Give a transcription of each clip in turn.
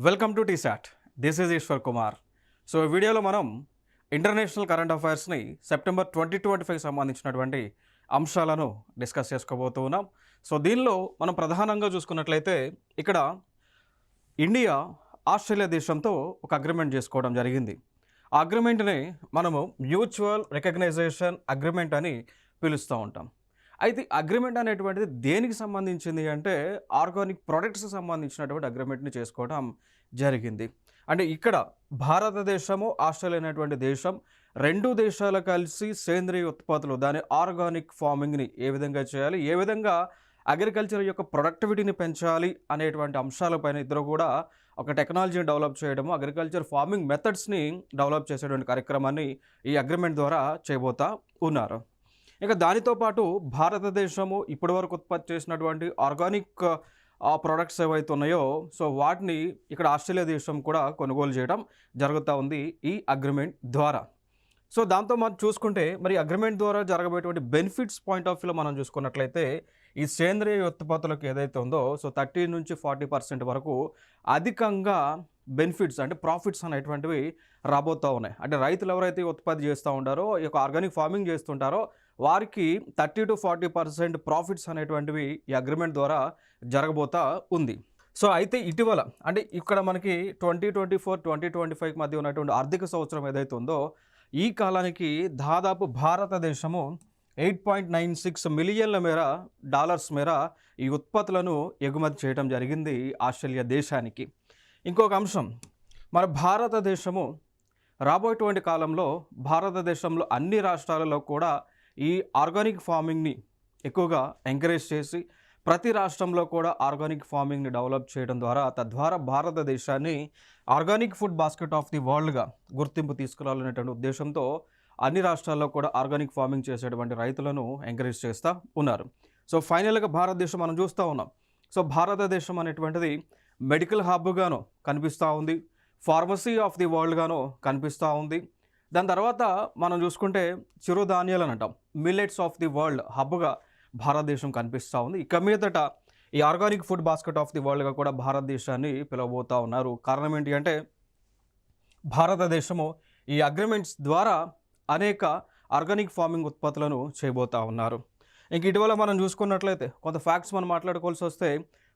Welcome to TSAT. This is Eshwar Kumar. So ఈ వీడియోలో మనం ఇంటర్నేషనల్ కరెంట్ అఫైర్స్ని సెప్టెంబర్ 2025 సంబంధించినటువంటి అంశాలను డిస్కస్ చేసుకోబోతూ ఉన్నాం. సో దీనిలో మనం ప్రధానంగా చూసుకున్నట్లయితే ఇక్కడ ఇండియా ఆస్ట్రేలియా దేశంతో ఒక అగ్రిమెంట్ చేసుకోవడం జరిగింది. ఆ అగ్రిమెంట్ని మనము మ్యూచువల్ రికగ్నైజేషన్ అగ్రిమెంట్ అని పిలుస్తూ ఉంటాం. అయితే అగ్రిమెంట్ అనేటువంటిది దేనికి సంబంధించింది అంటే ఆర్గానిక్ ప్రొడక్ట్స్కి సంబంధించినటువంటి అగ్రిమెంట్ని చేసుకోవడం జరిగింది. అంటే ఇక్కడ భారతదేశము ఆస్ట్రేలియా అనేటువంటి దేశం రెండు దేశాలు కలిసి సేంద్రియ ఉత్పత్తులు దాని ఆర్గానిక్ ఫార్మింగ్ని ఏ విధంగా చేయాలి, ఏ విధంగా అగ్రికల్చర్ యొక్క ప్రొడక్టివిటీని పెంచాలి అనేటువంటి అంశాలపైన ఇద్దరు కూడా ఒక టెక్నాలజీని డెవలప్ చేయడము, అగ్రికల్చర్ ఫార్మింగ్ మెథడ్స్ని డెవలప్ చేసేటువంటి కార్యక్రమాన్ని ఈ అగ్రిమెంట్ ద్వారా చేయబోతా ఉన్నారు. ఇక దానితో పాటు భారతదేశము ఇప్పటివరకు ఉత్పత్తి చేసినటువంటి ఆర్గానిక్ ప్రోడక్ట్స్ ఏవైతే ఉన్నాయో సో వాటిని ఇక్కడ ఆస్ట్రేలియా దేశం కూడా కొనుగోలు చేయడం జరుగుతూ ఉంది ఈ అగ్రిమెంట్ ద్వారా. సో దాంతో మనం చూసుకుంటే మరి అగ్రిమెంట్ ద్వారా జరగబోయేటువంటి బెనిఫిట్స్ పాయింట్ ఆఫ్ వ్యూలో మనం చూసుకున్నట్లయితే ఈ సేంద్రియ ఉత్పత్తులకు ఏదైతే ఉందో సో 30 నుంచి 40% వరకు అధికంగా బెనిఫిట్స్ అంటే ప్రాఫిట్స్ అనేటువంటివి రాబోతూ ఉన్నాయి. అంటే రైతులు ఎవరైతే ఉత్పత్తి చేస్తూ ఉంటారో ఈ యొక్క ఆర్గానిక్ ఫార్మింగ్ చేస్తుంటారో వారికి 30 to 40% ప్రాఫిట్స్ అనేటువంటివి ఈ అగ్రిమెంట్ ద్వారా జరగబోతా ఉంది. సో అయితే ఇటీవల అంటే ఇక్కడ మనకి 2024-2025 మధ్య ఉన్నటువంటి ఆర్థిక సంవత్సరం ఏదైతే ఉందో ఈ కాలానికి దాదాపు భారతదేశము 8.96 మిలియన్ల మేర డాలర్స్ మేర ఈ ఉత్పత్తులను ఎగుమతి చేయడం జరిగింది ఆస్ట్రేలియా దేశానికి. ఇంకొక అంశం, మన భారతదేశము రాబోయేటువంటి కాలంలో భారతదేశంలో అన్ని రాష్ట్రాలలో కూడా ఈ ఆర్గానిక్ ఫార్మింగ్ని ఎక్కువగా ఎంకరేజ్ చేసి ప్రతి రాష్ట్రంలో కూడా ఆర్గానిక్ ఫార్మింగ్ని డెవలప్ చేయడం ద్వారా తద్వారా భారతదేశాన్ని organic food basket of the వరల్డ్గా గుర్తింపు తీసుకురావాలనేటువంటి ఉద్దేశంతో అన్ని రాష్ట్రాల్లో కూడా ఆర్గానిక్ ఫార్మింగ్ చేసేటువంటి రైతులను ఎంకరేజ్ చేస్తూ ఉన్నారు. సో ఫైనల్గా భారతదేశం మనం చూస్తూ ఉన్నాం. సో భారతదేశం అనేటువంటిది మెడికల్ హబ్గాను కనిపిస్తూ ఉంది, ఫార్మసీ ఆఫ్ ది వరల్డ్గాను కనిపిస్తూ ఉంది. దాని తర్వాత మనం చూసుకుంటే చిరుధాన్యాలు అని అంటాం, మిల్లెట్స్ ఆఫ్ ది వరల్డ్ హబ్గా భారతదేశం కనిపిస్తూ ఉంది. ఇక మీదట ఈ organic food basket of the వరల్డ్గా కూడా భారతదేశాన్ని పిలవబోతూ ఉన్నారు. కారణం ఏంటి అంటే భారతదేశము ఈ అగ్రిమెంట్స్ ద్వారా అనేక ఆర్గానిక్ ఫార్మింగ్ ఉత్పత్తులను చేయబోతూ ఉన్నారు. ఇంక ఇటీవల మనం చూసుకున్నట్లయితే కొంత ఫ్యాక్ట్స్ మనం మాట్లాడుకోవాల్సి వస్తే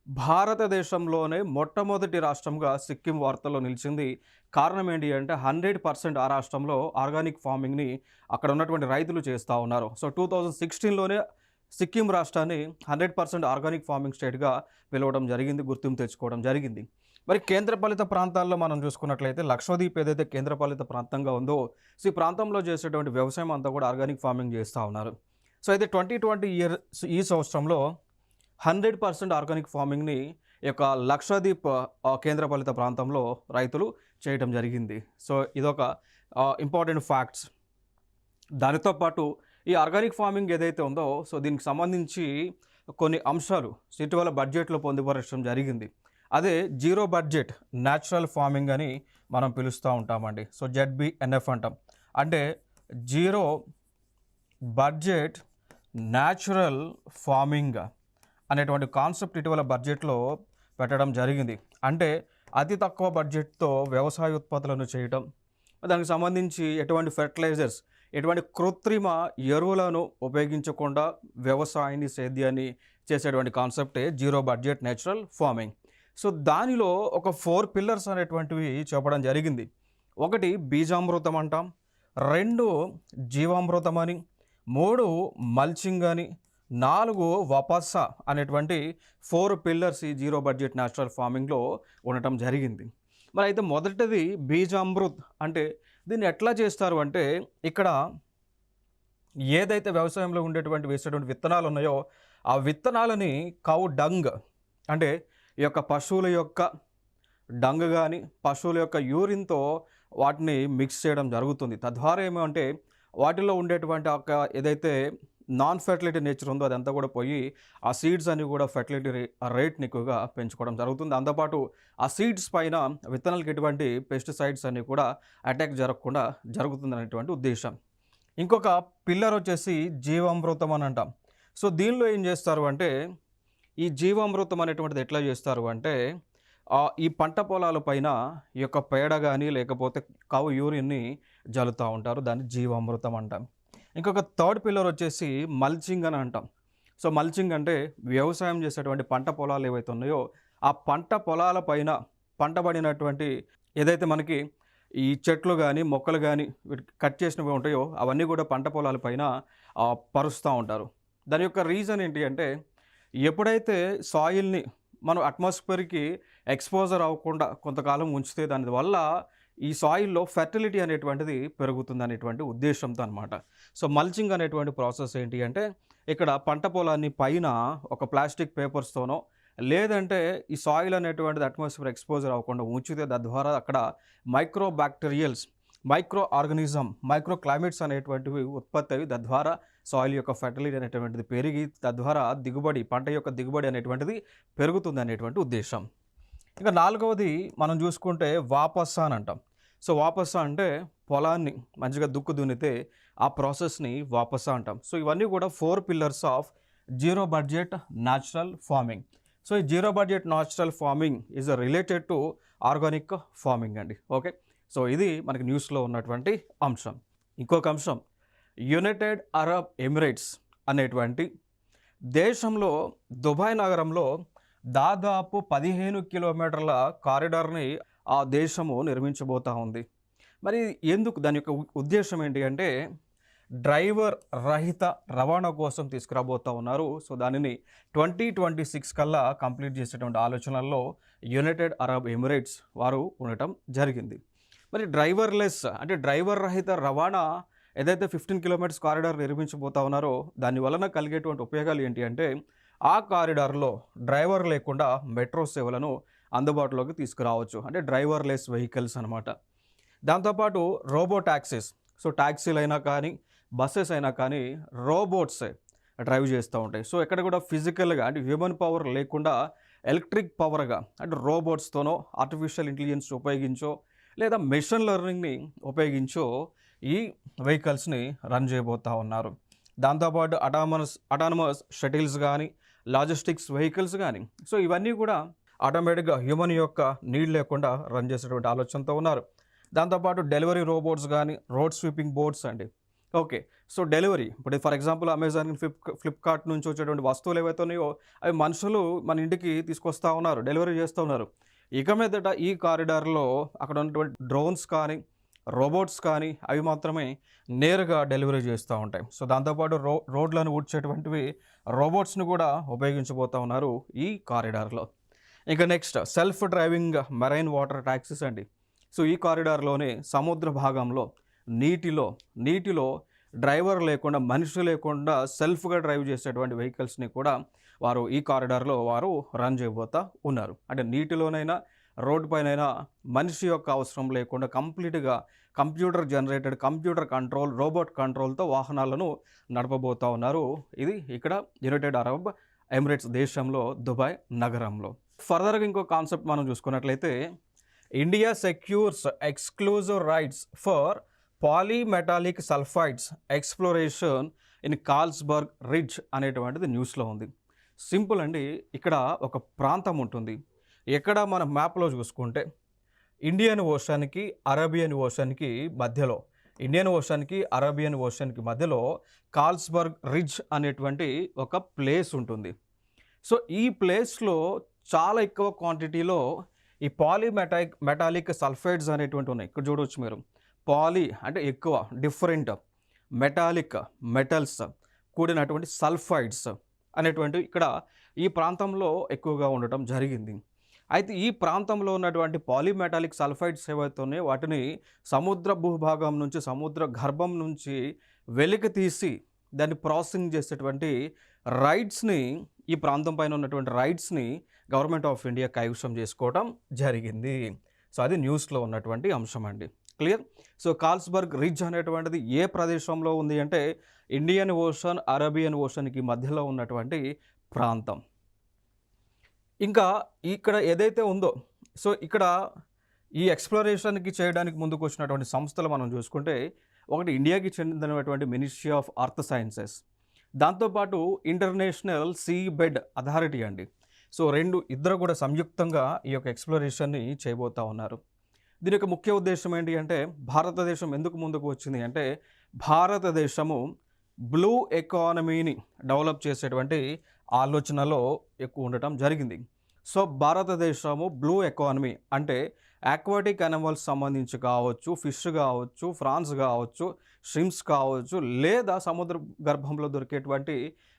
భారతదేశంలోనే మొట్టమొదటి రాష్ట్రంగా సిక్కిం వార్తల్లో నిలిచింది. కారణం ఏంటి అంటే 100% ఆ రాష్ట్రంలో ఆర్గానిక్ ఫార్మింగ్ని అక్కడ ఉన్నటువంటి రైతులు చేస్తూ ఉన్నారు. సో 2016లోనే సిక్కిం రాష్ట్రాన్ని 100% ఆర్గానిక్ ఫార్మింగ్ స్టేట్గా పిలవడం జరిగింది, గుర్తింపు తెచ్చుకోవడం జరిగింది. మరి కేంద్రపాలిత ప్రాంతాల్లో మనం చూసుకున్నట్లయితే లక్షద్వీప్ ఏదైతే కేంద్రపాలిత ప్రాంతంగా ఉందో సో ఈ ప్రాంతంలో చేసేటువంటి వ్యవసాయం అంతా కూడా ఆర్గానిక్ ఫార్మింగ్ చేస్తూ ఉన్నారు. సో అయితే 2020 ఈ సంవత్సరంలో 100% ఆర్గానిక్ ఫార్మింగ్ని ఈ యొక్క లక్షద్వీప్ కేంద్రపాలిత ప్రాంతంలో రైతులు చేయడం జరిగింది. సో ఇదొక ఇంపార్టెంట్ ఫ్యాక్ట్స్. దానితో పాటు ఈ ఆర్గానిక్ ఫార్మింగ్ ఏదైతే ఉందో సో దీనికి సంబంధించి కొన్ని అంశాలు ఇటీవల బడ్జెట్లో పొందుపరచడం జరిగింది. అదే జీరో బడ్జెట్ న్యాచురల్ ఫార్మింగ్ అని మనం పిలుస్తూ ఉంటామండి. సో ZBNF అంటాం, అంటే జీరో బడ్జెట్ న్యాచురల్ ఫార్మింగ్ అనేటువంటి కాన్సెప్ట్ ఇటీవల బడ్జెట్లో పెట్టడం జరిగింది. అంటే అతి తక్కువ బడ్జెట్తో వ్యవసాయ ఉత్పత్తులను చేయటం, దానికి సంబంధించి ఎటువంటి ఫెర్టిలైజర్స్ ఎటువంటి కృత్రిమ ఎరువులను ఉపయోగించకుండా వ్యవసాయాన్ని సేద్యాన్ని చేసేటువంటి కాన్సెప్టే zero budget natural farming. So దానిలో ఒక 4 పిల్లర్స్ అనేటువంటివి చెప్పడం జరిగింది. ఒకటి బీజామృతం అంటాం, 2 జీవామృతం అని, 3 మల్చింగ్ అని, 4 వపస్స అనేటువంటి 4 పిల్లర్స్ ఈ జీరో బడ్జెట్ న్యాచురల్ ఫార్మింగ్లో ఉండటం జరిగింది. మరి అయితే మొదటిది బీజామృత్ అంటే దీన్ని ఎట్లా చేస్తారు అంటే ఇక్కడ ఏదైతే వ్యవసాయంలో ఉండేటువంటి వేసేటువంటి విత్తనాలు ఉన్నాయో ఆ విత్తనాలని కౌ డంగ్ అంటే ఈ యొక్క పశువుల యొక్క డంగ్ కానీ పశువుల యొక్క యూరిన్తో వాటిని మిక్స్ చేయడం జరుగుతుంది. తద్వారా ఏమంటే వాటిలో ఉండేటువంటి ఒక ఏదైతే నాన్ ఫెర్టిలిటీ నేచర్ ఉందో అదంతా కూడా పోయి ఆ సీడ్స్ అని కూడా ఫెర్టిలిటీ రేట్ని ఎక్కువగా పెంచుకోవడం జరుగుతుంది. దాంతోపాటు ఆ సీడ్స్ పైన విత్తనాలకు ఎటువంటి పెస్టిసైడ్స్ అన్నీ కూడా అటాక్ జరగకుండా జరుగుతుంది అనేటువంటి ఉద్దేశం. ఇంకొక పిల్లర్ వచ్చేసి జీవామృతం అని అంటాం. సో దీనిలో ఏం చేస్తారు అంటే ఈ జీవామృతం అనేటువంటిది ఎట్లా చేస్తారు అంటే ఈ పంట పొలాల పైన ఈ యొక్క పేడ గానీ, లేకపోతే కౌ యూరిన్‌ని జల్లుతా ఉంటారు. దాన్ని జీవామృతం అంటాం. ఇంకొక థర్డ్ పిల్లర్ వచ్చేసి మల్చింగ్ అని అంటాం. సో, మల్చింగ్ అంటే వ్యవసాయం చేసేటువంటి పంట పొలాలు ఏవైతే ఉన్నాయో, ఆ పంట పొలాల పైన పంటబడినటువంటి ఏదైతే మనకి ఈ చెట్లు గానీ, మొక్కలు గానీ కట్ చేసినవి ఉంటాయో, అవన్నీ కూడా పంట పొలాల పైన పరుస్తూ ఉంటారు. దాని యొక్క రీజన్ ఏంటి అంటే, ఎప్పుడైతే సాయిల్‌ని మనం అట్మాస్ఫియర్‌కి ఎక్స్‌పోజర్ అవ్వకుండా కొంతకాలం ఉంచితే దానివల్ల ఈ సాయిల్‌లో ఫెర్టిలిటీ అనేటువంటిది పెరుగుతుందనేటువంటి ఉద్దేశ్యంతో అనమాట. సో, మల్చింగ్ అనేటువంటి ప్రాసెస్ ఏంటి అంటే, ఇక్కడ పంట పొలాన్ని పైన ఒక ప్లాస్టిక్ పేపర్స్‌తోనో, లేదంటే ఈ సాయిల్ అనేటువంటిది అట్మాస్ఫియర్ ఎక్స్‌పోజర్ అవ్వకుండా ఉంచితే తద్వారా అక్కడ micro bacterials, micro organism, micro climates అనేటువంటివి ఉత్పత్తి అయ్యి తద్వారా సాయిల్ యొక్క ఫెర్టిలిటీ అనేటువంటిది పెరిగి తద్వారా దిగుబడి, పంట యొక్క దిగుబడి అనేటువంటిది పెరుగుతుందనేటువంటి ఉద్దేశం. ఇక నాలుగవది మనం చూసుకుంటే వాపస్స అని అంటాం. సో, వాపస్స అంటే పొలాన్ని మంచిగా దుక్కు దున్నితే ఆ ప్రాసెస్‌ని వాపస్స అంటాం. సో, ఇవన్నీ కూడా 4 pillars of zero budget natural farming. So, ఈ zero budget natural farming is related to organic farming అండి. ఓకే. సో, ఇది మనకి న్యూస్‌లో ఉన్నటువంటి అంశం. ఇంకొక అంశం, యునైటెడ్ అరబ్ ఎమిరేట్స్ అనేటువంటి దేశంలో దుబాయ్ నగరంలో దాదాపు 15 కిలోమీటర్ల కారిడార్‌ని ఆ దేశము నిర్మించబోతా ఉంది. మరి ఎందుకు, దాని యొక్క ఉద్దేశ్యం ఏంటి అంటే, డ్రైవర్ రహిత రవాణా కోసం తీసుకురాబోతా ఉన్నారు. సో, దానిని 2026 కల్లా కంప్లీట్ చేసేటువంటి ఆలోచనల్లో యునైటెడ్ అరబ్ ఎమిరేట్స్ వారు ఉండటం జరిగింది. మరి డ్రైవర్లెస్ అంటే డ్రైవర్ రహిత రవాణా ఏదైతే 15 కిలోమీటర్స్ కారిడార్ నిర్మించబోతా ఉన్నారో దాని వలన కలిగేటువంటి ఉపయోగాలు ఏంటి అంటే, ఆ కారిడార్లో డ్రైవర్ లేకుండా మెట్రో సేవలను అందుబాటులోకి తీసుకురావచ్చు. అంటే డ్రైవర్లెస్ వెహికల్స్ అనమాట. దాంతోపాటు రోబో ట్యాక్సీస్. సో, ట్యాక్సీలైనా కానీ, బస్సెస్ అయినా కానీ రోబోట్సే డ్రైవ్ చేస్తూ ఉంటాయి. సో, ఎక్కడ కూడా ఫిజికల్‌గా అంటే హ్యూమన్ పవర్ లేకుండా ఎలక్ట్రిక్ పవర్‌గా అంటే రోబోట్స్‌తోనో, ఆర్టిఫిషియల్ ఇంటెలిజెన్స్ ఉపయోగించో, లేదా మెషిన్ లెర్నింగ్‌ని ఉపయోగించో ఈ వెహికల్స్‌ని రన్ చేయబోతా ఉన్నారు. దాంతోపాటు అటానమస్ షటిల్స్ కానీ, లాజిస్టిక్స్ వెహికల్స్ కానీ, సో, ఇవన్నీ కూడా ఆటోమేటిక్గా హ్యూమన్ యొక్క నీడ్ లేకుండా రన్ చేసేటువంటి ఆలోచనతో ఉన్నారు. దాంతోపాటు డెలివరీ రోబోట్స్ కానీ, రోడ్ స్వీపింగ్ బోట్స్ అండి. ఓకే. సో, డెలివరీ ఇప్పుడు ఫర్ ఎగ్జాంపుల్ అమెజాన్, ఫ్లిప్కార్ట్ నుంచి వచ్చేటువంటి వస్తువులు ఏవైతే ఉన్నాయో అవి మనుషులు మన ఇంటికి తీసుకొస్తా ఉన్నారు, డెలివరీ చేస్తూ ఉన్నారు. ఇక మీదట ఈ కారిడార్‌లో అక్కడ ఉన్నటువంటి డ్రోన్స్ కానీ, రోబోట్స్ కానీ అవి మాత్రమే నేరుగా డెలివరీ చేస్తూ ఉంటాయి. సో, దాంతోపాటు రోడ్లను ఊడ్చేటువంటివి రోబోట్స్‌ని కూడా ఉపయోగించబోతా ఉన్నారు ఈ కారిడార్‌లో. ఇంకా next self driving marine water taxis అండి. సో, ఈ కారిడార్‌లోనే సముద్ర భాగంలో నీటిలో డ్రైవర్ లేకుండా, మనిషి లేకుండా సెల్ఫ్‌గా డ్రైవ్ చేసేటువంటి వెహికల్స్‌ని కూడా వారు ఈ కారిడార్‌లో రన్ చేయబోతా ఉన్నారు. అంటే నీటిలోనైనా, రోడ్డు పైనైనా మనిషి యొక్క అవసరం లేకుండా కంప్లీట్‌గా computer generated, computer control, robot కంట్రోల్‌తో వాహనాలను నడపబోతా ఉన్నారు. ఇది ఇక్కడ యునైటెడ్ అరబ్ ఎమిరేట్స్ దేశంలో దుబాయ్ నగరంలో. ఫర్దర్‌గా ఇంకో కాన్సెప్ట్ మనం చూసుకున్నట్లయితే, India secures exclusive rights for polymetallic sulphides exploration in Carlsberg Ridge అనేటువంటిది న్యూస్‌లో ఉంది. సింపుల్ అండి. ఇక్కడ ఒక ప్రాంతం ఉంటుంది. ఎక్కడ మన మ్యాప్‌లో చూసుకుంటే ఇండియన్ ఓషన్‌కి, అరేబియన్ ఓషన్‌కి మధ్యలో, ఇండియన్ ఓషన్‌కి, అరేబియన్ ఓషన్‌కి మధ్యలో కార్ల్స్బర్గ్ రిడ్జ్ అనేటువంటి ఒక ప్లేస్ ఉంటుంది. సో, ఈ ప్లేస్‌లో చాలా ఎక్కువ క్వాంటిటీలో ఈ మెటాలిక్ సల్ఫైడ్స్ అనేటువంటివి ఉన్నాయి. ఇక్కడ చూడవచ్చు మీరు. పాలీ అంటే ఎక్కువ, డిఫరెంట్, మెటాలిక్ మెటల్స్ కూడినటువంటి సల్ఫైడ్స్ అనేటువంటివి ఇక్కడ ఈ ప్రాంతంలో ఎక్కువగా ఉండటం జరిగింది. అయితే ఈ ప్రాంతంలో ఉన్నటువంటి పాలీమెటాలిక్ సల్ఫైడ్స్ ఏవైతే ఉన్నాయో వాటిని సముద్ర భూభాగం నుంచి, సముద్ర గర్భం నుంచి వెలికి తీసి దాన్ని ప్రాసెసింగ్ చేసేటువంటి రైట్స్‌ని, ఈ ప్రాంతం పైన ఉన్నటువంటి రైట్స్‌ని గవర్నమెంట్ ఆఫ్ ఇండియా కైవసం చేసుకోవడం జరిగింది. సో, అది న్యూస్‌లో ఉన్నటువంటి అంశం అండి. క్లియర్. సో, కార్ల్స్బర్గ్ రిడ్జ్ అనేటువంటిది ఏ ప్రదేశంలో ఉంది అంటే ఇండియన్ ఓషన్, అరేబియన్ ఓషన్‌కి మధ్యలో ఉన్నటువంటి ప్రాంతం. ఇంకా ఇక్కడ ఏదైతే ఉందో, సో, ఇక్కడ ఈ ఎక్స్‌ప్లోరేషన్‌కి చేయడానికి ముందుకు వచ్చినటువంటి సంస్థలు మనం చూసుకుంటే, ఒకటి ఇండియాకి చెందినటువంటి మినిస్ట్రీ ఆఫ్ ఎర్త్ సైన్సెస్, దాంతోపాటు ఇంటర్నేషనల్ సీ బెడ్ అథారిటీ అండి. సో ఇద్దరు కూడా సంయుక్తంగా ఈ యొక్క ఎక్స్‌ప్లోరేషన్‌ని చేయబోతా ఉన్నారు. దీని యొక్క ముఖ్య ఉద్దేశ్యం ఏంటి అంటే భారతదేశం ఎందుకు ముందుకు వచ్చింది అంటే భారతదేశము బ్లూ ఎకానమీని డెవలప్ చేసేటువంటి ఆలోచనలో ఎక్కువ ఉండటం జరిగింది. సో భారతదేశము బ్లూ ఎకానమీ అంటే ఆక్వాటిక్ యానిమల్స్ సంబంధించి కావచ్చు, ఫిష్ కావచ్చు, ఫ్రాన్స్ కావచ్చు, షింప్స్ కావచ్చు, లేదా సముద్ర గర్భంలో దొరికేటువంటి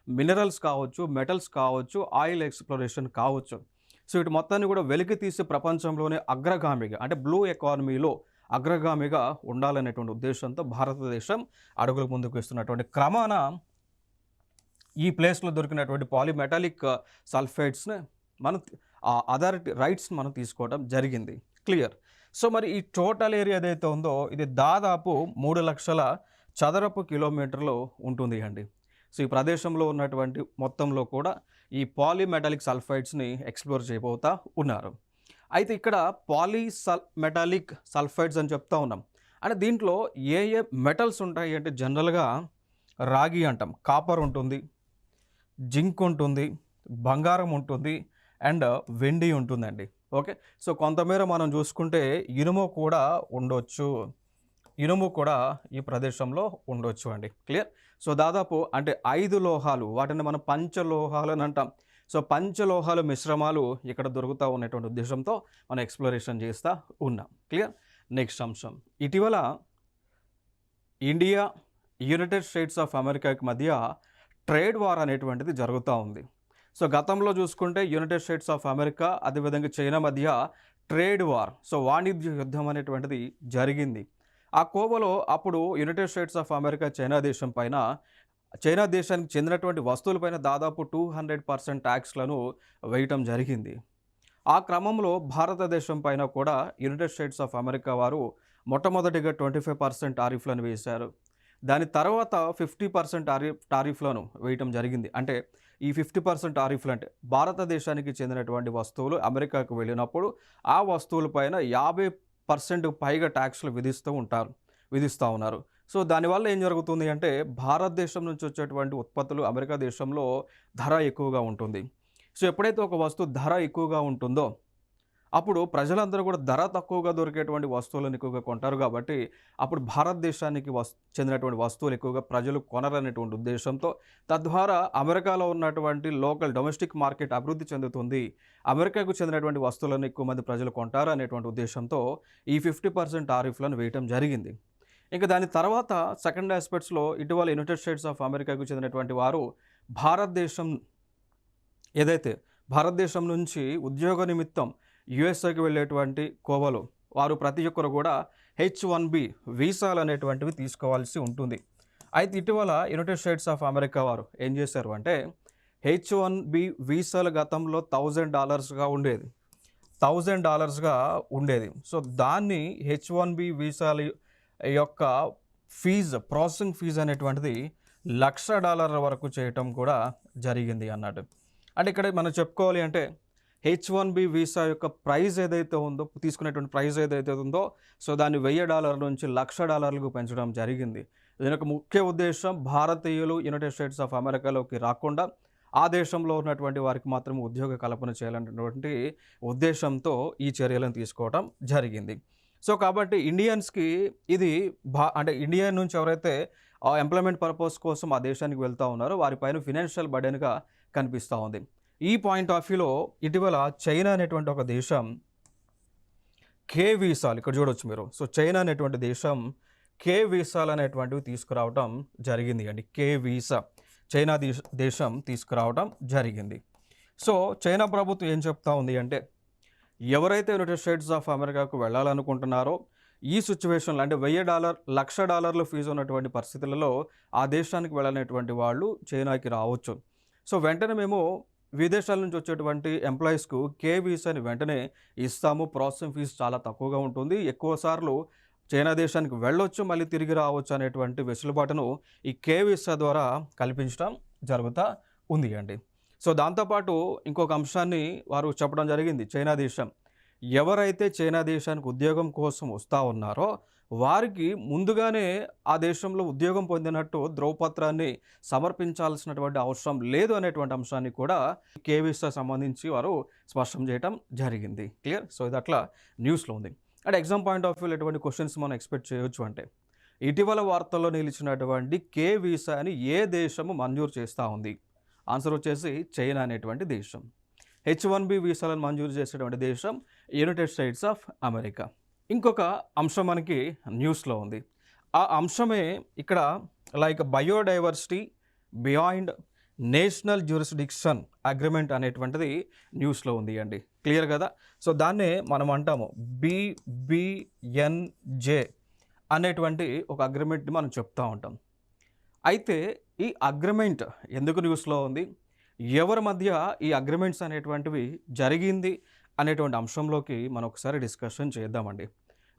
మినరల్స్ కావచ్చు, మెటల్స్ కావచ్చు, ఆయిల్ ఎక్స్‌ప్లోరేషన్ కావచ్చు. సో వీటి మొత్తాన్ని కూడా వెలికి తీసి ప్రపంచంలోనే అగ్రగామిగా అంటే బ్లూ ఎకానమీలో అగ్రగామిగా ఉండాలనేటువంటి ఉద్దేశంతో భారతదేశం అడుగులు ముందుకు వేస్తున్నటువంటి క్రమాన ఈ ప్లేస్లో దొరికినటువంటి పాలిమెటాలిక్ సల్ఫైడ్స్ని మనం అథారిటీ రైట్స్ మనం తీసుకోవడం జరిగింది. క్లియర్. సో మరి ఈ టోటల్ ఏరియా ఏదైతే ఉందో ఇది దాదాపు 3,00,000 చదరపు కిలోమీటర్లు ఉంటుంది అండి. సో ఈ ప్రదేశంలో ఉన్నటువంటి మొత్తంలో కూడా ఈ పాలిమెటాలిక్ సల్ఫైడ్స్ని ఎక్స్ప్లోర్ చేయబోతా ఉన్నారు. అయితే ఇక్కడ మెటాలిక్ సల్ఫైడ్స్ అని చెప్తా ఉన్నాం. అంటే దీంట్లో ఏ ఏ మెటల్స్ ఉంటాయి అంటే జనరల్గా రాగి అంటాం, కాపర్ ఉంటుంది, జింక్ ఉంటుంది, బంగారం ఉంటుంది అండ్ వెండి ఉంటుందండి. ఓకే. సో కొంతమేర మనం చూసుకుంటే ఇనుము కూడా ఉండొచ్చు. ఇనుము కూడా ఈ ప్రదేశంలో ఉండొచ్చు అండి. క్లియర్. సో దాదాపు అంటే 5 లోహాలు వాటిని మనం పంచలోహాలు అని అంటాం. సో పంచలోహాల మిశ్రమాలు ఇక్కడ దొరుకుతూ ఉన్నటువంటి ఉద్దేశంతో మనం ఎక్స్ప్లోరేషన్ చేస్తూ ఉన్నాం. క్లియర్. నెక్స్ట్ అంశం, ఇటీవల ఇండియా యునైటెడ్ స్టేట్స్ ఆఫ్ అమెరికాకి మధ్య ట్రేడ్ వార్ అనేటువంటిది జరుగుతూ ఉంది. సో గతంలో చూసుకుంటే యునైటెడ్ స్టేట్స్ ఆఫ్ అమెరికా అదేవిధంగా చైనా మధ్య ట్రేడ్ వార్, సో వాణిజ్య యుద్ధం అనేటువంటిది జరిగింది. ఆ కోవలో అప్పుడు United states of America China దేశానికి చెందినటువంటి వస్తువులపైన దాదాపు 200% ట్యాక్స్లను వేయటం జరిగింది. ఆ క్రమంలో భారతదేశం పైన కూడా యునైటెడ్ స్టేట్స్ ఆఫ్ అమెరికా వారు మొట్టమొదటిగా 25% టారిఫ్లను వేశారు. దాని తర్వాత 50% టారిఫ్లను వేయటం జరిగింది. అంటే ఈ 50% టారిఫ్లు అంటే భారతదేశానికి చెందినటువంటి వస్తువులు అమెరికాకు వెళ్ళినప్పుడు ఆ వస్తువులపైన 50% పైగా ట్యాక్స్లు విధిస్తూ ఉన్నారు. సో దానివల్ల ఏం జరుగుతుంది అంటే భారతదేశం నుంచి వచ్చేటువంటి ఉత్పత్తులు అమెరికా దేశంలో ధర ఎక్కువగా ఉంటుంది. సో ఎప్పుడైతే ఒక వస్తువు ధర ఎక్కువగా ఉంటుందో అప్పుడు ప్రజలందరూ కూడా ధర తక్కువగా దొరికేటువంటి వస్తువులను ఎక్కువగా కొంటారు. కాబట్టి అప్పుడు భారతదేశానికి చెందినటువంటి వస్తువులు ఎక్కువగా ప్రజలు కొనరనేటువంటి ఉద్దేశంతో తద్వారా అమెరికాలో ఉన్నటువంటి లోకల్ డొమెస్టిక్ మార్కెట్ అభివృద్ధి చెందుతుంది, అమెరికాకు చెందినటువంటి వస్తువులను ఎక్కువ మంది ప్రజలు కొంటారు అనేటువంటి ఉద్దేశంతో ఈ 50% టారిఫ్లను వేయటం జరిగింది. ఇంకా దాని తర్వాత సెకండ్ ఆస్పెక్ట్స్లో ఇటీవల యునైటెడ్ స్టేట్స్ ఆఫ్ అమెరికాకు చెందినటువంటి వారు భారతదేశం నుంచి ఉద్యోగ నిమిత్తం యుఎస్ఏకి వెళ్ళేటువంటి కోవలో వారు ప్రతి ఒక్కరు కూడా H-1B వీసాలు అనేటువంటివి తీసుకోవాల్సి ఉంటుంది. అయితే ఇటీవల యునైటెడ్ స్టేట్స్ ఆఫ్ అమెరికా వారు ఏం చేశారు అంటే H-1B వీసాలు గతంలో $1,000గా ఉండేది. సో దాన్ని H-1B వీసాల యొక్క ప్రాసెసింగ్ ఫీజు అనేటువంటిది $1,00,000 వరకు చేయటం కూడా జరిగింది అన్నట్టు. అంటే ఇక్కడ మనం చెప్పుకోవాలి అంటే H-1B వీసా యొక్క ప్రైస్ ఏదైతే ఉందో, తీసుకునేటువంటి ప్రైస్ ఏదైతే ఉందో, సో దాన్ని $1,000 నుంచి $1,00,000కు పెంచడం జరిగింది. దీని యొక్క ముఖ్య ఉద్దేశం భారతీయులు యునైటెడ్ స్టేట్స్ ఆఫ్ అమెరికాలోకి రాకుండా ఆ దేశంలో ఉన్నటువంటి వారికి మాత్రం ఉద్యోగ కల్పన చేయాలనేటువంటి ఉద్దేశంతో ఈ చర్యలను తీసుకోవడం జరిగింది. సో కాబట్టి ఇండియన్స్కి ఇది అంటే ఇండియా నుంచి ఎవరైతే ఎంప్లాయ్మెంట్ పర్పస్ కోసం ఆ దేశానికి వెళ్తూ ఉన్నారో వారిపైన ఫినాన్షియల్ బర్డెన్గా కనిపిస్తూ ఉంది. ఈ పాయింట్ ఆఫ్ వ్యూలో ఇటీవల చైనా అనేటువంటి ఒక దేశం కే వీసాలు ఇక్కడ చూడొచ్చు మీరు. సో చైనా అనేటువంటి దేశం కే వీసాలు అనేటువంటివి తీసుకురావడం జరిగింది అండి. కే వీసా చైనా దేశం తీసుకురావడం జరిగింది. సో చైనా ప్రభుత్వం ఏం చెప్తా ఉంది అంటే ఎవరైతే యునైటెడ్ స్టేట్స్ ఆఫ్ అమెరికాకు వెళ్ళాలనుకుంటున్నారో ఈ సిచ్యువేషన్లో అంటే $1,00,000 ఫీజు ఉన్నటువంటి పరిస్థితులలో ఆ దేశానికి వెళ్ళనేటువంటి వాళ్ళు చైనాకి రావచ్చు. సో వెంటనే మేము విదేశాల నుంచి వచ్చేటువంటి ఎంప్లాయీస్కు కే వీసాని వెంటనే ఇస్తాము, ప్రాసెసింగ్ ఫీజు చాలా తక్కువగా ఉంటుంది, ఎక్కువ సార్లు చైనా దేశానికి వెళ్ళొచ్చు మళ్ళీ తిరిగి రావచ్చు అనేటువంటి వెసులుబాటును ఈ కే వీసా ద్వారా కల్పించడం జరుగుతూ ఉంది అండి. సో దాంతోపాటు ఇంకొక అంశాన్ని వారు చెప్పడం జరిగింది. చైనా దేశం ఎవరైతే చైనా దేశానికి ఉద్యోగం కోసం వస్తూ ఉన్నారో వారికి ముందుగానే ఆ దేశంలో ఉద్యోగం పొందినట్టు ధ్రువపత్రాన్ని సమర్పించాల్సినటువంటి అవసరం లేదు అనేటువంటి అంశాన్ని కూడా కే వీసా సంబంధించి వారు స్పష్టం చేయడం జరిగింది. క్లియర్. సో ఇది అట్లా న్యూస్లో ఉంది. అండ్ ఎగ్జామ్ పాయింట్ ఆఫ్ వ్యూలో ఎటువంటి క్వశ్చన్స్ మనం ఎక్స్పెక్ట్ చేయొచ్చు అంటే, ఇటీవల వార్తల్లో నిలిచినటువంటి కే వీసాని ఏ దేశము మంజూరు చేస్తూ ఉంది? ఆన్సర్ వచ్చేసి చైనా అనేటువంటి దేశం. H1B వీసాలను మంజూరు చేసేటువంటి దేశం యునైటెడ్ స్టేట్స్ ఆఫ్ అమెరికా. ఇంకొక అంశం మనకి న్యూస్లో ఉంది. ఆ అంశమే ఇక్కడ like biodiversity beyond national jurisdiction agreement అనేటువంటిది న్యూస్లో ఉంది అండి. క్లియర్ కదా. సో దాన్నే మనం అంటాము BBNJ అనేటువంటి ఒక అగ్రిమెంట్ని మనం చెప్తూ ఉంటాం. అయితే ఈ అగ్రిమెంట్ ఎందుకు న్యూస్లో ఉంది, ఎవరి మధ్య ఈ అగ్రిమెంట్స్ అనేటువంటివి జరిగింది అనేటువంటి అంశంలోకి మనం ఒకసారి డిస్కషన్ చేద్దామండి.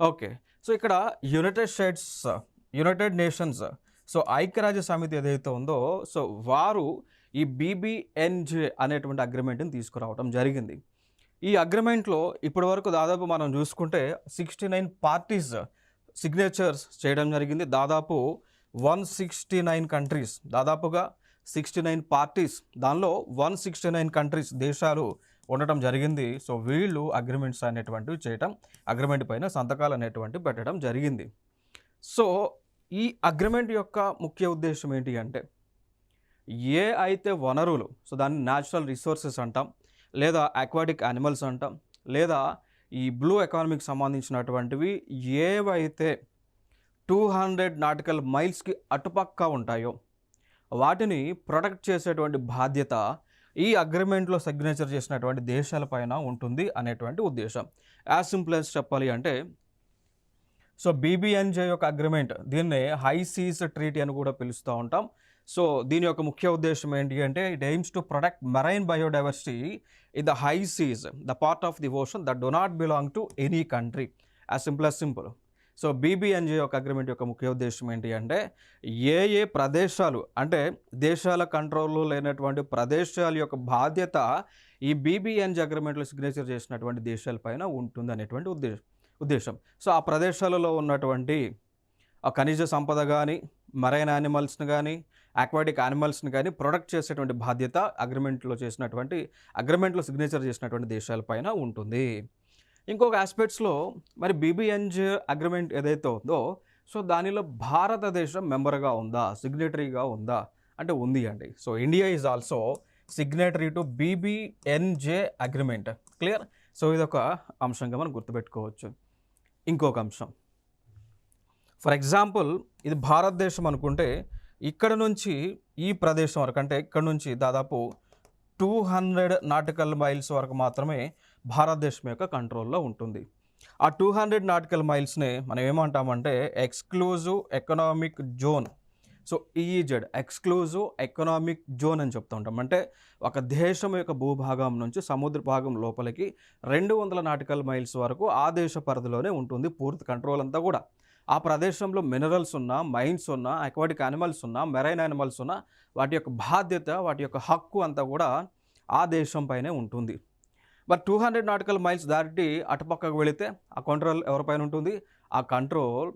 ఓకే. సో ఇక్కడ యునైటెడ్ నేషన్స్ సో ఐక్యరాజ్య సమితి ఏదైతే ఉందో సో వారు ఈ BBNJ అనేటువంటి అగ్రిమెంట్ని తీసుకురావడం జరిగింది. ఈ అగ్రిమెంట్లో ఇప్పటి వరకు దాదాపు మనం చూసుకుంటే 69 పార్టీస్ సిగ్నేచర్స్ చేయడం జరిగింది. దాదాపు 169 కంట్రీస్, దాదాపుగా 69 పార్టీస్, దానిలో 169 కంట్రీస్ దేశాలు ఉండటం జరిగింది. సో వీళ్ళు అగ్రిమెంట్స్ అనేటువంటివి చేయటం, అగ్రిమెంట్ పైన సంతకాలు అనేటువంటివి పెట్టడం జరిగింది. సో ఈ అగ్రిమెంట్ యొక్క ముఖ్య ఉద్దేశం ఏంటి అంటే, ఏ అయితే వనరులు, సో దాన్ని న్యాచురల్ రిసోర్సెస్ అంటాం, లేదా అక్వాటిక్ యానిమల్స్ అంటాం, లేదా ఈ బ్లూ ఎకానమీకి సంబంధించినటువంటివి ఏవైతే 200 నాటికల్ మైల్స్కి అటుపక్క ఉంటాయో వాటిని ప్రొటెక్ట్ చేసేటువంటి బాధ్యత ఈ అగ్రిమెంట్లో సిగ్నేచర్ చేసినటువంటి దేశాలపైన ఉంటుంది అనేటువంటి ఉద్దేశం. యాజ్ సింపుల్ as చెప్పాలి అంటే, సో BBNJ యొక్క అగ్రిమెంట్, దీన్నే హై సీస్ ట్రీటీ అని కూడా పిలుస్తూ ఉంటాం. సో దీని యొక్క ముఖ్య ఉద్దేశం ఏంటి అంటే, it aims to protect marine biodiversity in the high seas, the part of the ocean that do not belong to any country. As simple as simple. So BBNJ యొక్క అగ్రిమెంట్ యొక్క ముఖ్య ఉద్దేశం ఏంటి అంటే, ఏ ప్రదేశాలు అంటే దేశాల కంట్రోల్లో లేనటువంటి ప్రదేశాల యొక్క బాధ్యత ఈ BBNJ అగ్రిమెంట్లో సిగ్నేచర్ చేసినటువంటి దేశాలపైన ఉంటుంది అనేటువంటి ఉద్దేశం. సో ఆ ప్రదేశాలలో ఉన్నటువంటి ఆ ఖనిజ సంపద కానీ, మరైన్ యానిమల్స్ని కానీ, అక్వాటిక్ యానిమల్స్ని కానీ ప్రొటెక్ట్ చేసేటువంటి బాధ్యత అగ్రిమెంట్లో సిగ్నేచర్ చేసినటువంటి దేశాలపైన ఉంటుంది. ఇంకొక ఆస్పెక్ట్స్లో మరి BBNJ అగ్రిమెంట్ ఏదైతే ఉందో సో దానిలో భారతదేశం మెంబర్గా ఉందా, సిగ్నేటరీగా ఉందా అంటే ఉంది అండి. So India is also signatory to BBNJ agreement. Clear. So ఇదొక అంశంగా మనం గుర్తుపెట్టుకోవచ్చు. ఇంకొక అంశం, ఫర్ ఎగ్జాంపుల్ ఇది భారతదేశం అనుకుంటే, ఇక్కడ నుంచి ఈ ప్రదేశం వరకు అంటే ఇక్కడ నుంచి దాదాపు 200 నాటికల్ మైల్స్ వరకు మాత్రమే భారతదేశం యొక్క కంట్రోల్లో ఉంటుంది. ఆ 200 నాటికల్ మైల్స్నే మనం ఏమంటామంటే exclusive economic zone. So EEZ exclusive economic zone అని చెప్తూ ఉంటాం. అంటే ఒక దేశం యొక్క భూభాగం నుంచి సముద్ర భాగం లోపలికి 200 నాటికల్ మైల్స్ వరకు ఆ దేశ పరిధిలోనే ఉంటుంది పూర్తి కంట్రోల్ అంతా కూడా. ఆ ప్రదేశంలో మినరల్స్ ఉన్నా, మైన్స్ ఉన్నా, అక్వాటిక్ యానిమల్స్ ఉన్నా, మెరైన్ యానిమల్స్ ఉన్నా, వాటి యొక్క బాధ్యత, వాటి యొక్క హక్కు అంతా కూడా ఆ దేశం పైనే ఉంటుంది. బట్ 200 నాటికల్ మైల్స్ దాటి అటుపక్కకు వెళితే ఆ కంట్రోల్ ఎవరిపైన ఉంటుంది? ఆ control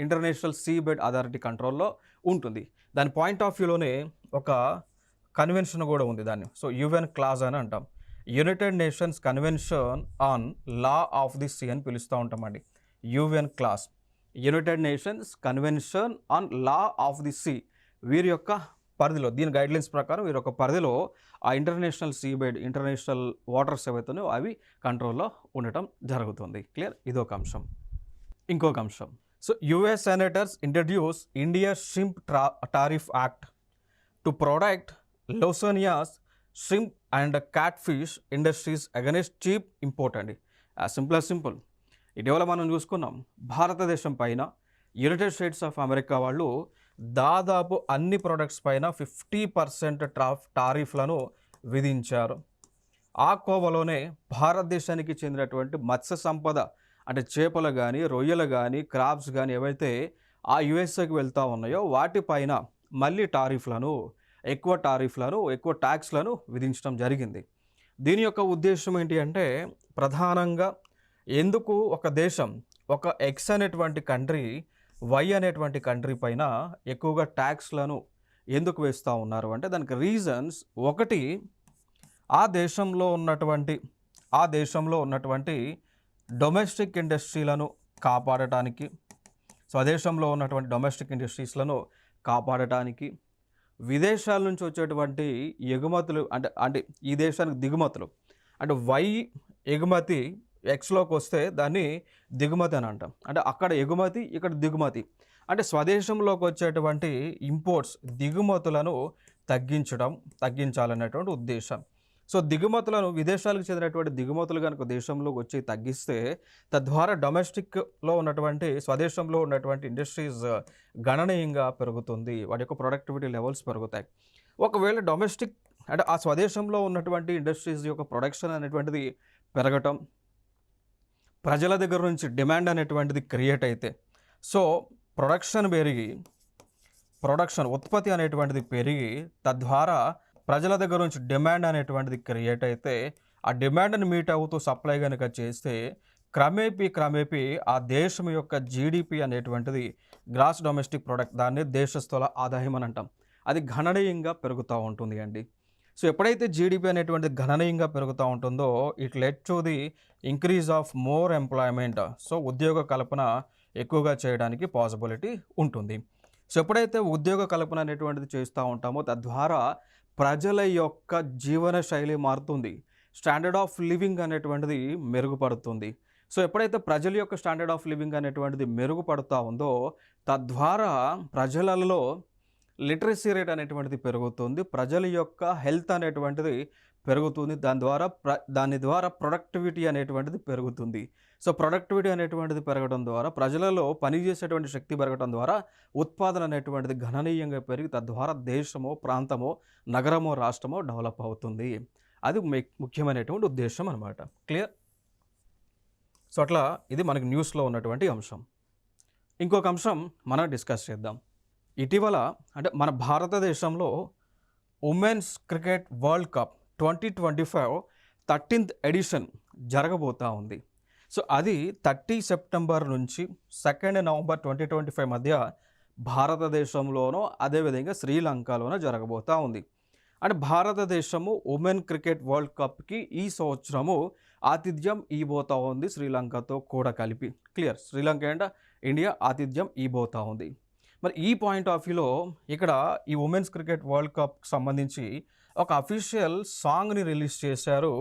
international see bed authority కంట్రోల్లో ఉంటుంది. దాని పాయింట్ ఆఫ్ వ్యూలోనే ఒక కన్వెన్షన్ కూడా ఉంది దాన్ని. సో UN క్లాజ్ అని అంటాం. United nations convention on law of the sea అని పిలుస్తూ ఉంటామండి. UN clause, United nations convention on law of the sea. వీరి యొక్క పరిధిలో, దీని గైడ్లైన్స్ ప్రకారం వీరి యొక్క పరిధిలో ఆ international see bed, international waters ఏవైతున్నాయో అవి కంట్రోల్లో ఉండటం జరుగుతుంది. క్లియర్. ఇదొక అంశం. ఇంకొక అంశం, so US senators introduce India Shrimp Tariff Act to protect Louisiana's shrimp and catfish industries against cheap import అండి. సింపుల్. ఇటీవల మనం చూసుకున్నాం, భారతదేశం పైన యునైటెడ్ స్టేట్స్ ఆఫ్ అమెరికా వాళ్ళు దాదాపు అన్ని ప్రొడక్ట్స్ పైన 50% టారిఫ్లను విధించారు. ఆ కోవలోనే భారతదేశానికి చెందినటువంటి మత్స్య సంపద అంటే చేపలు కానీ, రొయ్యలు కానీ, క్రాబ్స్ కానీ ఏవైతే ఆ USAకి వెళ్తూ ఉన్నాయో వాటిపైన మళ్ళీ ఎక్కువ ట్యాక్స్లను విధించడం జరిగింది. దీని యొక్క ఉద్దేశం ఏంటి అంటే, ప్రధానంగా ఎందుకు ఒక దేశం ఒక ఎక్స్ అనేటువంటి కంట్రీ వై అనేటువంటి కంట్రీ పైన ఎక్కువగా ట్యాక్స్లను ఎందుకు వేస్తూ ఉన్నారు అంటే దానికి రీజన్స్ ఒకటి ఆ దేశంలో ఉన్నటువంటి డొమెస్టిక్ ఇండస్ట్రీలను కాపాడటానికి, స్వదేశంలో ఉన్నటువంటి డొమెస్టిక్ ఇండస్ట్రీస్లను కాపాడటానికి, విదేశాల నుంచి వచ్చేటువంటి ఎగుమతులు అంటే ఈ దేశానికి దిగుమతులు అంటే వై ఎగుమతి ఎక్స్లోకి వస్తే దాన్ని దిగుమతి అని అంటాం. అంటే అక్కడ ఎగుమతి ఇక్కడ దిగుమతి అంటే స్వదేశంలోకి వచ్చేటువంటి ఇంపోర్ట్స్ దిగుమతులను తగ్గించాలనేటువంటి ఉద్దేశం. సో దిగుమతులను విదేశాలకు చెందినటువంటి దిగుమతులు కనుక దేశంలోకి వచ్చి తగ్గిస్తే తద్వారా డొమెస్టిక్లో ఉన్నటువంటి స్వదేశంలో ఉన్నటువంటి ఇండస్ట్రీస్ గణనీయంగా పెరుగుతుంది, వాటి యొక్క ప్రొడక్టివిటీ లెవెల్స్ పెరుగుతాయి. ఒకవేళ డొమెస్టిక్ అంటే ఆ స్వదేశంలో ఉన్నటువంటి ఇండస్ట్రీస్ యొక్క ప్రొడక్షన్ అనేటువంటిది పెరగటం, ప్రజల దగ్గర నుంచి డిమాండ్ అనేటువంటిది క్రియేట్ అయితే, సో ఉత్పత్తి అనేటువంటిది పెరిగి తద్వారా ప్రజల దగ్గర నుంచి డిమాండ్ అనేటువంటిది క్రియేట్ అయితే, ఆ డిమాండ్ని మీట్ అవుతూ సప్లై కనుక చేస్తే క్రమేపీ ఆ దేశం యొక్క జీడిపి అనేటువంటిది గ్రాస్ డొమెస్టిక్ ప్రొడక్ట్, దాన్ని దేశస్థుల ఆదాయం అని అంటాం, అది గణనీయంగా పెరుగుతూ ఉంటుంది అండి. సో ఎప్పుడైతే జీడిపి అనేటువంటిది గణనీయంగా పెరుగుతూ ఉంటుందో it led to the increase of more employment, so ఉద్యోగ కల్పన ఎక్కువగా చేయడానికి పాసిబిలిటీ ఉంటుంది. సో ఎప్పుడైతే ఉద్యోగ కల్పన అనేటువంటిది చేస్తూ ఉంటామో తద్వారా ప్రజల యొక్క జీవన శైలి మారుతుంది, స్టాండర్డ్ ఆఫ్ లివింగ్ అనేటువంటిది మెరుగుపడుతుంది. సో ఎప్పుడైతే ప్రజల యొక్క స్టాండర్డ్ ఆఫ్ లివింగ్ అనేటువంటిది మెరుగుపడుతూ ఉందో తద్వారా ప్రజలలో లిటరసీ రేట్ అనేటువంటిది పెరుగుతుంది, ప్రజల యొక్క హెల్త్ అనేటువంటిది పెరుగుతుంది, దాని ద్వారా ప్రొడక్టివిటీ అనేటువంటిది పెరుగుతుంది. సో ప్రొడక్టివిటీ అనేటువంటిది పెరగడం ద్వారా ప్రజలలో పనిచేసేటువంటి శక్తి పెరగడం ద్వారా ఉత్పాదన అనేటువంటిది గణనీయంగా పెరిగి తద్వారా దేశమో ప్రాంతమో నగరమో రాష్ట్రమో డెవలప్ అవుతుంది. అది ముఖ్యమైనటువంటి ఉద్దేశం అనమాట. క్లియర్? సో అట్లా ఇది మనకి న్యూస్లో ఉన్నటువంటి అంశం. ఇంకొక అంశం మనం డిస్కస్ చేద్దాం. ఇటీవల అంటే మన భారతదేశంలో women's cricket world cup 2025 13th edition జరగబోతూ ఉంది. సో అది 30 సెప్టెంబర్ నుంచి 2 నవంబర్ 2025 మధ్య భారతదేశంలోనో అదేవిధంగా శ్రీలంకలోనో జరగబోతూ ఉంది. అంటే భారతదేశము ఉమెన్ క్రికెట్ వరల్డ్ కప్కి ఈ సంవత్సరము ఆతిథ్యం ఇవ్వబోతూ ఉంది శ్రీలంకతో కూడా కలిపి. క్లియర్? శ్రీలంక అండ్ ఇండియా ఆతిథ్యం ఇవ్వబోతూ ఉంది. మరి ఈ పాయింట్ ఆఫ్ వ్యూలో ఇక్కడ ఈ ఉమెన్స్ క్రికెట్ వరల్డ్ కప్కి సంబంధించి ఒక అఫీషియల్ సాంగ్ని రిలీజ్ చేశారు.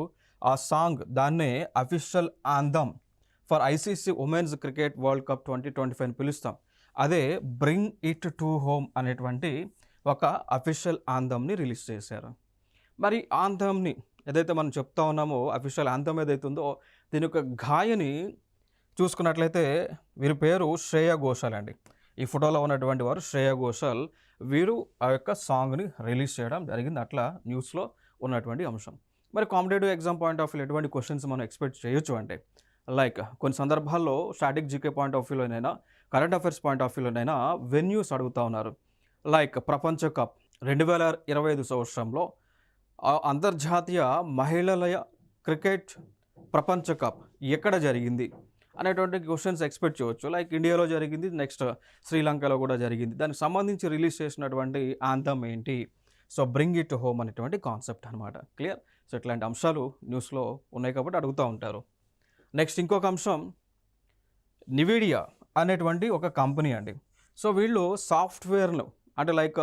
ఆ సాంగ్ దాన్నే official anthem for ICC women's cricket world cup 2025 అని పిలుస్తాం. అదే బ్రింగ్ ఇట్ టు హోమ్ అనేటువంటి ఒక అఫీషియల్ ఆంథమ్ని రిలీజ్ చేశారు. మరి ఆంథమ్ని ఏదైతే మనం చెప్తా ఉన్నామో అఫీషియల్ ఆంథమ్ ఏదైతే ఉందో దీని యొక్క గాయని చూసుకున్నట్లయితే వీరి పేరు శ్రేయా ఘోషాల్ అండి. ఈ ఫోటోలో ఉన్నటువంటి వారు శ్రేయా ఘోషాల్. వీరు ఆ యొక్క సాంగ్ని రిలీజ్ చేయడం జరిగింది. అట్లా న్యూస్లో ఉన్నటువంటి అంశం. మరి competitive exam point of view ఎటువంటి క్వశ్చన్స్ మనం ఎక్స్పెక్ట్ చేయొచ్చు అంటే లైక్ కొన్ని సందర్భాల్లో స్టాటిక్ జీకే పాయింట్ ఆఫ్ వ్యూలోనైనా కరెంట్ అఫైర్స్ పాయింట్ ఆఫ్ వ్యూలోనైనా వెన్యూస్ అడుగుతూ ఉన్నారు. లైక్ ప్రపంచ కప్ 2025 సంవత్సరంలో అంతర్జాతీయ మహిళల క్రికెట్ ప్రపంచ కప్ ఎక్కడ జరిగింది అనేటువంటి క్వశ్చన్స్ ఎక్స్పెక్ట్ చేయవచ్చు. లైక్ ఇండియాలో జరిగింది, నెక్స్ట్ శ్రీలంకలో కూడా జరిగింది, దానికి సంబంధించి రిలీజ్ చేసినటువంటి ఆంథమ్ ఏంటి, సో బ్రింగ్ ఇట్ హోమ్ అనేటువంటి కాన్సెప్ట్ అనమాట. క్లియర్? సో ఇట్లాంటి అంశాలు న్యూస్లో ఉన్నాయి కాబట్టి అడుగుతూ ఉంటారు. నెక్స్ట్ ఇంకొక అంశం నివిడియా అనేటువంటి ఒక కంపెనీ అండి. సో వీళ్ళు సాఫ్ట్వేర్ను అంటే లైక్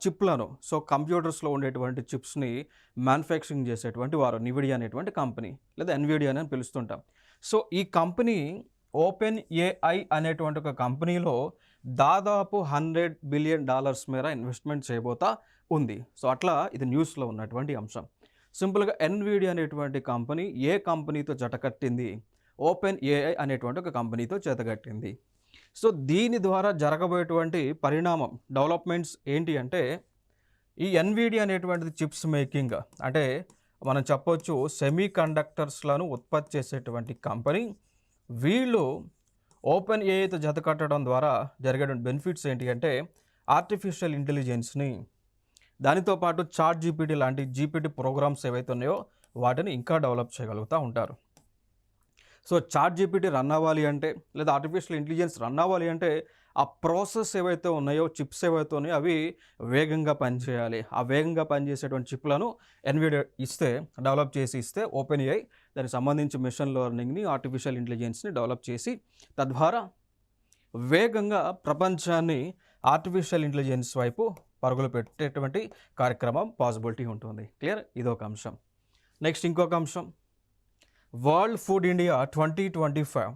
చిప్లను, సో కంప్యూటర్స్లో ఉండేటువంటి చిప్స్ని మ్యానుఫ్యాక్చరింగ్ చేసేటువంటి వారు నివిడియా అనేటువంటి కంపెనీ, లేదా ఎన్విడియా అని పిలుస్తుంటాం. సో ఈ కంపెనీ ఓపెన్ ఏఐ అనేటువంటి ఒక కంపెనీలో దాదాపు $100 బిలియన్ మేర ఇన్వెస్ట్మెంట్ చేయబోతా ఉంది. సో అట్లా ఇది న్యూస్లో ఉన్నటువంటి అంశం. సింపుల్గా ఎన్విడియా అనేటువంటి కంపెనీ ఏ కంపెనీతో జతకట్టింది? ఓపెన్ ఏఐ అనేటువంటి ఒక కంపెనీతో జతకట్టింది. సో దీని ద్వారా జరగబోయేటువంటి పరిణామం డెవలప్మెంట్స్ ఏంటి అంటే ఈ ఎన్విడియా అనేటువంటిది చిప్స్ మేకింగ్ అంటే మనం చెప్పొచ్చు సెమీ కండక్టర్స్లను ఉత్పత్తి చేసేటువంటి కంపెనీ. వీళ్ళు ఓపెన్ ఏఐతో జత కట్టడం ద్వారా జరిగే బెనిఫిట్స్ ఏంటి అంటే ఆర్టిఫిషియల్ ఇంటెలిజెన్స్ని, దానితో పాటు చాట్ జీపీటీ లాంటి జీపీటీ ప్రోగ్రామ్స్ ఏవైతే ఉన్నాయో వాటిని ఇంకా డెవలప్ చేయగలుగుతూ ఉంటారు. సో చాట్ జీపీటీ రన్ అవ్వాలి అంటే లేదా ఆర్టిఫిషియల్ ఇంటెలిజెన్స్ రన్ అవ్వాలి అంటే ఆ ప్రాసెస్ ఏవైతే ఉన్నాయో, చిప్స్ ఏవైతే ఉన్నాయో అవి వేగంగా పనిచేయాలి. ఆ వేగంగా పనిచేసేటువంటి చిప్లను ఎన్విడియా డెవలప్ చేసి ఇస్తే ఓపెన్ ఏఐ దానికి సంబంధించి మెషిన్ లెర్నింగ్ని, ఆర్టిఫిషియల్ ఇంటెలిజెన్స్ని డెవలప్ చేసి తద్వారా వేగంగా ప్రపంచాన్ని ఆర్టిఫిషియల్ ఇంటెలిజెన్స్ వైపు పరుగులు పెట్టేటువంటి కార్యక్రమం పాసిబిలిటీ ఉంటుంది. క్లియర్? ఇదొక అంశం. నెక్స్ట్ ఇంకొక అంశం, world food India 2025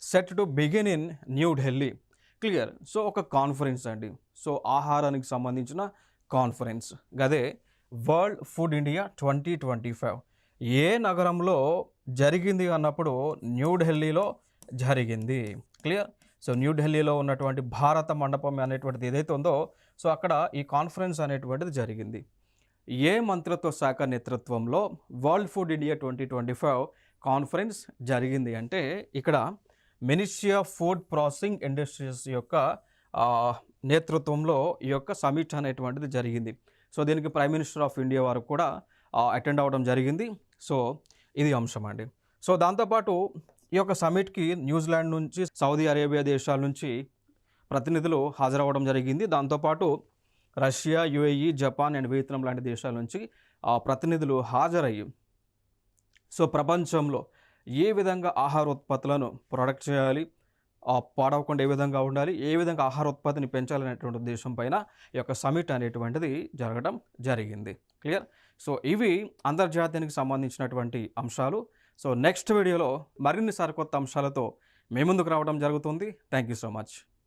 set to begin in new Delhi. Clear? So ఒక కాన్ఫరెన్స్ అండి. సో ఆహారానికి సంబంధించిన కాన్ఫరెన్స్ గదే వరల్డ్ ఫుడ్ ఇండియా 2025 ఏ నగరంలో జరిగింది అన్నప్పుడు న్యూఢిల్లీలో జరిగింది. క్లియర్? సో న్యూఢిల్లీలో ఉన్నటువంటి భారత మండపం అనేటువంటిది ఏదైతే ఉందో సో అక్కడ ఈ కాన్ఫరెన్స్ అనేటువంటిది జరిగింది. ఏ మంత్రిత్వ శాఖ నేతృత్వంలో వరల్డ్ ఫుడ్ ఇండియా 2025 కాన్ఫరెన్స్ జరిగింది అంటే ఇక్కడ ministry of food processing industries యొక్క నేతృత్వంలో ఈ యొక్క సమిట్ అనేటువంటిది జరిగింది. సో దీనికి ప్రైమ్ మినిస్టర్ ఆఫ్ ఇండియా వారు కూడా అటెండ్ అవ్వడం జరిగింది. సో ఇది అంశం అండి. సో దాంతోపాటు ఈ యొక్క సమిట్కి న్యూజిలాండ్ నుంచి, సౌదీ అరేబియా దేశాల నుంచి ప్రతినిధులు హాజరవ్వడం జరిగింది. దాంతోపాటు Russia, UAE, Japan and Vietnam లాంటి దేశాల నుంచి ప్రతినిధులు హాజరయ్యి సో ప్రపంచంలో ఏ విధంగా ఆహార ఉత్పత్తులను ప్రొడక్ట్ చేయాలి, పాడవకుండా ఏ విధంగా ఉండాలి, ఏ విధంగా ఆహార ఉత్పత్తిని పెంచాలనేటువంటి ఉద్దేశం పైన ఈ యొక్క సమిట్ అనేటువంటిది జరగడం జరిగింది. క్లియర్? సో ఇవి అంతర్జాతీయానికి సంబంధించినటువంటి అంశాలు. సో నెక్స్ట్ వీడియోలో మరిన్ని సరికొత్త అంశాలతో మీ ముందుకు రావడం జరుగుతుంది. Thank you so much.